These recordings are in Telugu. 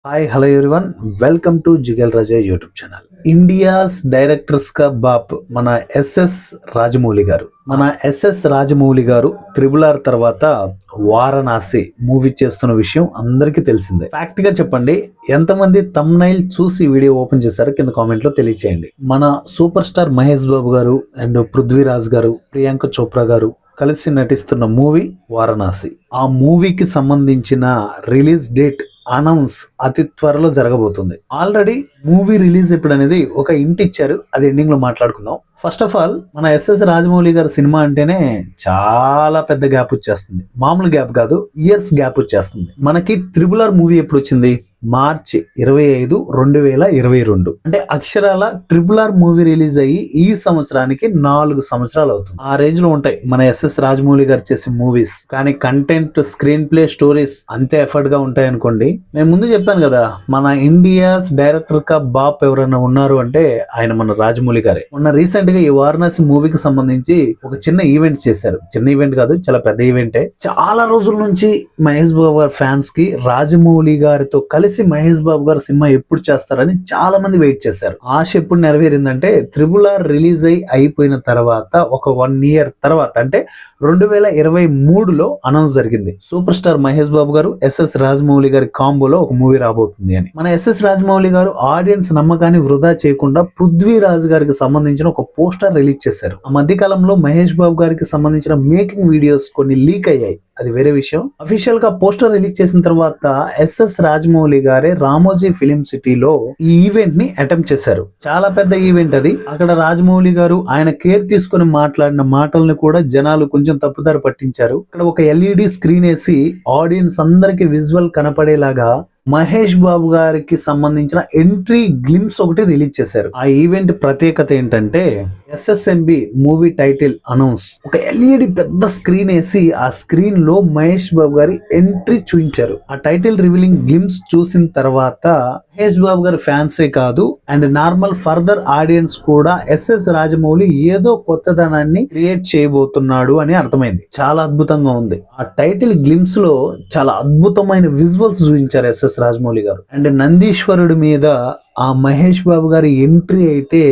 Hi hello everyone, welcome to Jigal Raja YouTube channel. India's directors కా బాప్ మన ఎస్ఎస్ రాజమౌళి గారు త్రిబుల్ ఆర్ తర్వాత వారణాసి మూవీ చేస్తున్న విషయం అందరికీ తెలిసిందే. ఫ్యాక్ట్ గా చెప్పండి, ఎంతమంది థంబ్నైల్ చూసి వీడియో ఓపెన్ చేశారో కింద కామెంట్ లో తెలియచేయండి. మన సూపర్ స్టార్ మహేష్ బాబు గారు అండ్ పృథ్వీరాజ్ గారు, ప్రియాంక చోప్రా గారు కలిసి నటిస్తున్న మూవీ వారణాసి. ఆ మూవీకి సంబంధించిన రిలీజ్ డేట్ అనౌన్స్ అతి త్వరలో జరగబోతుంది. ఆల్రెడీ మూవీ రిలీజ్ ఎప్పుడు అనేది ఒక ఇంటి ఇచ్చారు, అది ఎండింగ్ లో మాట్లాడుకుందాం. ఫస్ట్ ఆఫ్ ఆల్ మన ఎస్ఎస్ రాజమౌళి గారి సినిమా అంటేనే చాలా పెద్ద గ్యాప్ వచ్చేస్తుంది. మామూలు గ్యాప్ కాదు, ఇయర్స్ గ్యాప్ వచ్చేస్తుంది. మనకి త్రిబుల్ ఆర్ మూవీ ఎప్పుడు వచ్చింది? మార్చి 25, 2022. అంటే అక్షరాల ట్రిపుల్ ఆర్ మూవీ రిలీజ్ అయ్యి ఈ సంవత్సరానికి 4 సంవత్సరాలు అవుతుంది. ఆ రేంజ్ లో ఉంటాయి మన ఎస్ఎస్ రాజమౌళి గారు చేసే మూవీస్. కానీ కంటెంట్, స్క్రీన్ ప్లే, స్టోరీస్ అంతే ఎఫర్ట్ గా ఉంటాయి అనుకోండి. నేను ముందు చెప్పాను కదా, మన ఇండియాస్ డైరెక్టర్ కా బాప్ ఎవరైనా ఉన్నారు అంటే ఆయన మన రాజమౌళి గారే. మొన్న రీసెంట్ గా ఈ వారణాసి మూవీకి సంబంధించి ఒక చిన్న ఈవెంట్ చేశారు. చిన్న ఈవెంట్ కాదు, చాలా పెద్ద ఈవెంటే. చాలా రోజుల నుంచి మహేష్ బాబు గారి ఫ్యాన్స్ కి రాజమౌళి గారితో కలిసి మహేష్ బాబు గారు సినిమా ఎప్పుడు చేస్తారని చాలా మంది వెయిట్ చేశారు. ఆశ ఎప్పుడు నెరవేరిందంటే త్రిబుల్ ఆర్ రిలీజ్ అయిపోయిన తర్వాత ఒక 1 year తర్వాత, అంటే 2023లో అనౌన్స్ జరిగింది. సూపర్ స్టార్ మహేష్ బాబు గారు, ఎస్ఎస్ రాజమౌళి గారి కాంబోలో ఒక మూవీ రాబోతుంది అని. మన ఎస్ఎస్ రాజమౌళి గారు ఆడియన్స్ నమ్మకాన్ని వృధా చేయకుండా పృథ్వీరాజ్ గారికి సంబంధించిన ఒక పోస్టర్ రిలీజ్ చేశారు. ఆ మధ్య కాలంలో మహేష్ బాబు గారికి సంబంధించిన మేకింగ్ వీడియోస్ కొన్ని లీక్ అయ్యాయి, అది వేరే విషయం. అఫీషియల్ గా పోస్టర్ రిలీజ్ చేసిన తర్వాత ఎస్ఎస్ రాజమౌళి గారే రామోజీ ఫిలిం సిటీలో ఈ ఈవెంట్ ని అటెంప్ట్ చేశారు. చాలా పెద్ద ఈవెంట్ అది. అక్కడ రాజమౌళి గారు ఆయన కేర్ తీసుకుని మాట్లాడిన మాటల్ని కూడా జనాలు కొంచెం తప్పుదారి పట్టించారు. ఇక్కడ ఒక ఎల్ఈడి స్క్రీన్ వేసి ఆడియన్స్ అందరికి విజువల్ కనపడేలాగా మహేష్ బాబు గారికి సంబంధించిన ఎంట్రీ గ్లిమ్స్ ఒకటి రిలీజ్ చేశారు. ఆ ఈవెంట్ ప్రత్యేకత ఏంటంటే ఎస్ఎస్ఎంబి మూవీ టైటిల్ అనౌన్స్. ఒక ఎల్ఈడి పెద్ద స్క్రీన్ వేసి ఆ స్క్రీన్ లో మహేష్ బాబు గారి ఎంట్రీ చూపించారు. ఆ టైటిల్ రివీలింగ్ గ్లిమ్స్ చూసిన తర్వాత మహేష్ బాబు గారి ఫ్యాన్సే కాదు అండ్ నార్మల్ ఫర్దర్ ఆడియన్స్ కూడా ఎస్ఎస్ రాజమౌళి ఏదో కొత్తదనాన్ని క్రియేట్ చేయబోతున్నాడు అని అర్థమైంది. చాలా అద్భుతంగా ఉంది. ఆ టైటిల్ గ్లిమ్స్ లో చాలా అద్భుతమైన విజువల్స్ చూపించారు ఎస్ఎస్ రాజమౌళి గారు. అండ్ నందీశ్వరుడి మీద ఆ మహేష్ బాబు గారి ఎంట్రీ అయితే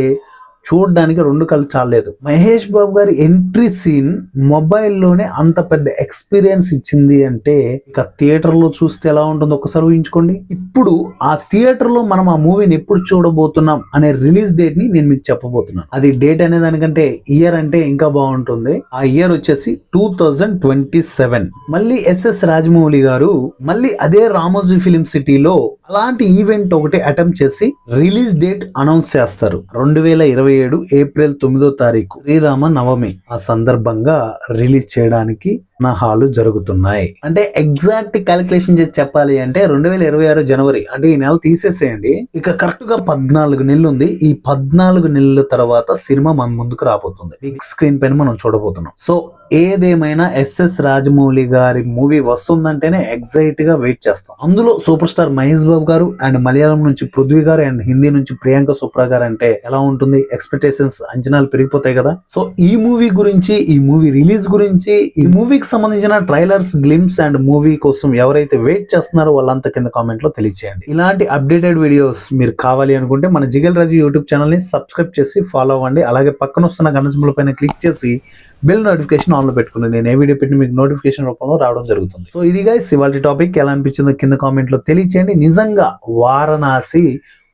చూడడానికి 2 కళ్ళు చాలేదు. మహేష్ బాబు గారి ఎంట్రీ సీన్ మొబైల్లోనే అంత పెద్ద ఎక్స్పీరియన్స్ ఇచ్చింది అంటే ఇక థియేటర్ లో చూస్తే ఎలా ఉంటుందో ఒకసారి ఊహించుకోండి. ఇప్పుడు ఆ థియేటర్ లో మనం ఆ మూవీని ఎప్పుడు చూడబోతున్నాం అనే రిలీజ్ డేట్ ని నేను మీకు చెప్పబోతున్నాను. అది డేట్ అనే దానికంటే ఇయర్ అంటే ఇంకా బాగుంటుంది. ఆ ఇయర్ వచ్చేసి 2027. మళ్ళీ ఎస్ఎస్ రాజమౌళి గారు మళ్ళీ అదే రామోజీ ఫిలిం సిటీలో అలాంటి ఈవెంట్ ఒకటి అటెంప్ట్ చేసి రిలీజ్ డేట్ అనౌన్స్ చేస్తారు. 2027 ఏప్రిల్ 9వ తారీఖు శ్రీరామ నవమి. ఆ సందర్భంగా రిలీజ్ చేయడానికి హాలు జరుగుతున్నాయి. అంటే ఎగ్జాక్ట్ క్యాలిక్యులేషన్ చేసి చెప్పాలి అంటే 2026 జనవరి, అంటే ఈ నెల తీసేసేయండి. ఇక కరెక్ట్ గా 14 నెలలు ఉంది. ఈ 14 నెలల తర్వాత సినిమా మన ముందుకు రాబోతుంది. బిగ్ స్క్రీన్ పైన మనం చూడబోతున్నాం. సో ఏదేమైనా ఎస్ఎస్ రాజమౌళి గారి మూవీ వస్తుందంటేనే ఎగ్జైట్ గా వెయిట్ చేస్తాం. అందులో సూపర్ స్టార్ మహేష్ బాబు గారు అండ్ మలయాళం నుంచి పృథ్వీ గారు అండ్ హిందీ నుంచి ప్రియాంక చోప్రా గారు అంటే ఎలా ఉంటుంది? ఎక్స్పెక్టేషన్స్, అంచనాలు పెరిగిపోతాయి కదా. సో ఈ మూవీ గురించి, ఈ మూవీ రిలీజ్ గురించి, ఈ మూవీకి సంబంధించిన ట్రైలర్స్, గ్లిమ్స్ అండ్ మూవీ కోసం ఎవరైతే వెయిట్ చేస్తున్నారో వాళ్ళంతా కింద కామెంట్ లో తెలియచేయండి. ఇలాంటి అప్డేటెడ్ వీడియోస్ మీరు కావాలి అనుకుంటే మన జిగల్ రాజు యూట్యూబ్ ఛానల్ ని సబ్స్క్రైబ్ చేసి ఫాలో అవ్వండి. అలాగే పక్కన వస్తున్న గంట సింబల్ పైన క్లిక్ చేసి బెల్ నోటిఫికేషన్ ఆన్ లో పెట్టుకుని నేను ఏ వీడియో పెట్టి మీకు నోటిఫికేషన్ రూపంలో రావడం జరుగుతుంది. సో ఇది గైస్ ఇవాల్టి టాపిక్. ఎలా అనిపించిందో కింద కామెంట్ లో తెలియచేయండి. నిజంగా వారణాసి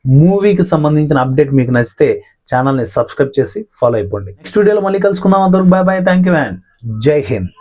మూవీకి సంబంధించిన అప్డేట్ మీకు నచ్చితే ఛానల్ ని సబ్స్క్రైబ్ చేసి ఫాలో అయిపోండి. నెక్స్ట్ వీడియోలో మళ్ళీ కలుసుకుందాం. అందరూ bye bye, thank you and జై హింద్.